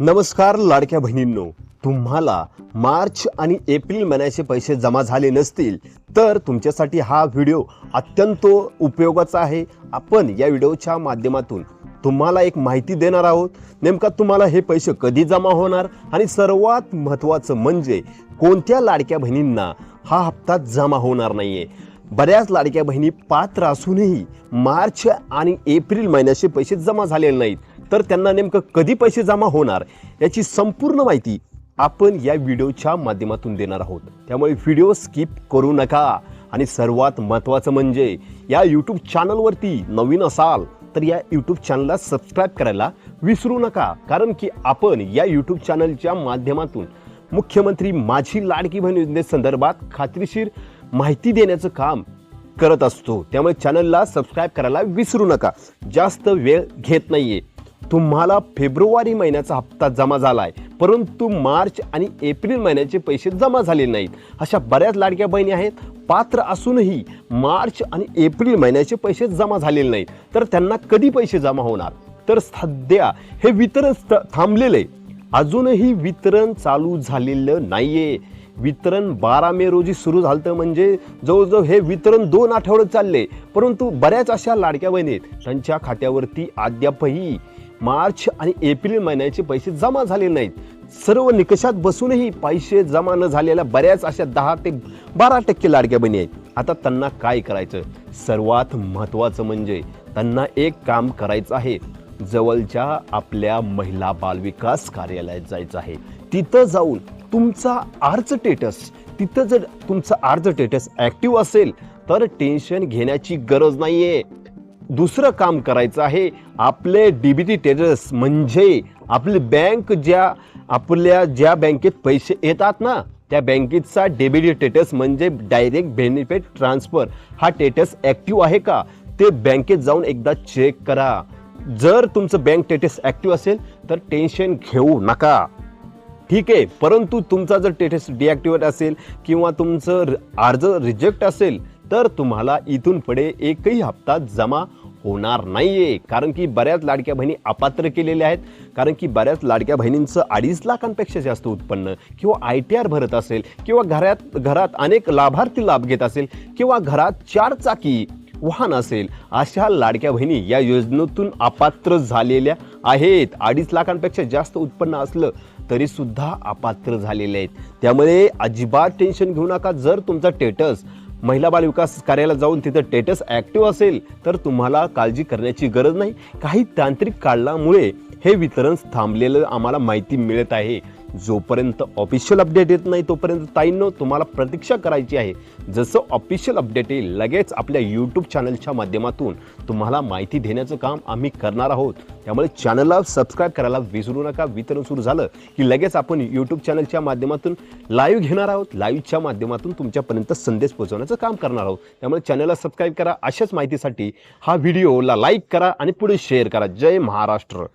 नमस्कार लाडक्या बहिणींनो, तुम्हाला मार्च आणि एप्रिल महिन्याचे पैसे जमा झाले नसतील तर तुमच्यासाठी हा व्हिडिओ अत्यंत उपयोगाचा आहे। आपण या व्हिडिओच्या माध्यमातून तुम्हाला एक माहिती देणार आहोत। नेमका तुम्हाला हे पैसे कधी जमा होणार आणि सर्वात महत्त्वाचं म्हणजे कोणत्या लाडक्या बहिणींना हा हप्ता जमा होणार नाहीये। बऱ्याच लाडक्या बहिणी पात्र असूनही मार्च आणि एप्रिल महिन्याचे पैसे जमा झालेले नाहीत, तर त्यांना नेमकं कधी पैसे जमा होणार याची संपूर्ण माहिती आपण या व्हिडिओच्या माध्यमातून देणार आहोत। त्यामुळे व्हिडिओ स्किप करू नका आणि सर्वात महत्त्वाचं म्हणजे या यूट्यूब चॅनलवरती नवीन असाल तर या यूट्यूब चॅनलला सबस्क्राईब करायला विसरू नका, कारण की आपण या यूट्यूब चॅनलच्या माध्यमातून मुख्यमंत्री माझी लाडकी बहीण योजनेसंदर्भात खात्रीशीर माहिती देण्याचं काम करत असतो। त्यामुळे चॅनलला सबस्क्राईब करायला विसरू नका। जास्त वेळ घेत नाहीये। तुम्हाला फेब्रुवारी महिन्याचा हप्ता जमा झालाय, परंतु मार्च आणि एप्रिल महिन्याचे पैसे जमा झाले नाहीत। अशा बऱ्याच लाडक्या बहिणी आहेत, पात्र असूनही मार्च आणि एप्रिल महिन्याचे पैसे जमा झालेले नाहीत, तर त्यांना कधी पैसे जमा होणार? तर सध्या हे वितरण थांबलेले, अजूनही वितरण चालू झालेलं नाहीये। वितरण 12 मे रोजी सुरू झालं, म्हणजे जवळजवळ हे वितरण 2 आठवडे चालले, परंतु बऱ्याच अशा लाडक्या बहिणी त्यांच्या खात्यावरती अद्यापही मार्च आणि एप्रिल महिन्याचे पैसे जमा झाले नाहीत। सर्व निकषात बसूनही पैसे जमा न झालेल्या बऱ्याच अशा 10 ते 12% लाडक्या बहिणी आहेत। आता त्यांना काय करायचं? सर्वात महत्त्वाचं म्हणजे त्यांना एक काम करायचं आहे। जवळच्या आपल्या महिला बालविकास कार्यालयात जायचं आहे। तिथं जाऊन तुमचा अर्ज स्टेटस, तिथं जर तुमचा अर्ज स्टेटस ॲक्टिव्ह असेल तर टेन्शन घेण्याची गरज नाहीये। दुसरं काम करायचं आहे, आपले डीबीटी स्टेटस म्हणजे आपली बँक ज्या बँकेत पैसे येतात ना, त्या बँकेचा डीबीटी स्टेटस म्हणजे डायरेक्ट बेनिफिट ट्रान्सफर हा स्टेटस ॲक्टिव्ह आहे का ते बँकेत जाऊन एकदा चेक करा। जर तुमचं बँक स्टेटस ॲक्टिव्ह असेल तर टेन्शन घेऊ नका, ठीक आहे। परंतु तुमचा जर स्टेटस डिॲक्टिव्हेट असेल किंवा तुमचं अर्ज रिजेक्ट असेल तर तुम्हाला इथून पुढे एकही हप्ता जमा होणार नाहीये, कारण की बऱ्याच लाडक्या बहिणी अपात्र केलेल्या आहेत। कारण की बऱ्याच लाडक्या बहिणींचं 2.5 लाखांपेक्षा जास्त उत्पन्न किंवा ITR भरत असेल किंवा घरात अनेक लाभार्थी लाभ घेत असेल किंवा घरात 4 चाकी वाहन असेल, अशा लाडक्या बहिणी या योजनेतून अपात्र झालेल्या आहेत। 2.5 लाखांपेक्षा जास्त उत्पन्न असलं तरी सुद्धा अपात्र झालेले आहेत। त्यामुळे अजिबात टेन्शन घेऊ नका। जर तुमचा स्टेटस महिला बाल विकास कार्यालयात जाऊन तिथं स्टेटस ॲक्टिव्ह असेल तर तुम्हाला काळजी करण्याची गरज नाही। काही तांत्रिक कारणामुळे हे वितरण थांबलेलं आम्हाला माहिती मिळत आहे। जोपर्यंत ऑफिशियल अपडेट येत नाही तोपर्यंत ताईंनो तुम्हाला प्रतीक्षा करायची आहे। जसं ऑफिशियल अपडेट येईल लगेच आपल्या यूट्यूब चॅनलच्या माध्यमातून तुम्हाला माहिती देण्याचं काम आम्ही करणार आहोत। त्यामुळे चॅनलला सबस्क्राईब करायला विसरू नका। वितरण सुरू झालं की लगेच आपण यूट्यूब चॅनलच्या माध्यमातून लाईव्ह घेणार आहोत। लाईव्हच्या माध्यमातून तुमच्यापर्यंत संदेश पोहोचवण्याचं काम करणार आहोत। त्यामुळे चॅनलला सबस्क्राईब करा। अशाच माहितीसाठी हा व्हिडिओला लाईक करा आणि पुढे शेअर करा। जय महाराष्ट्र।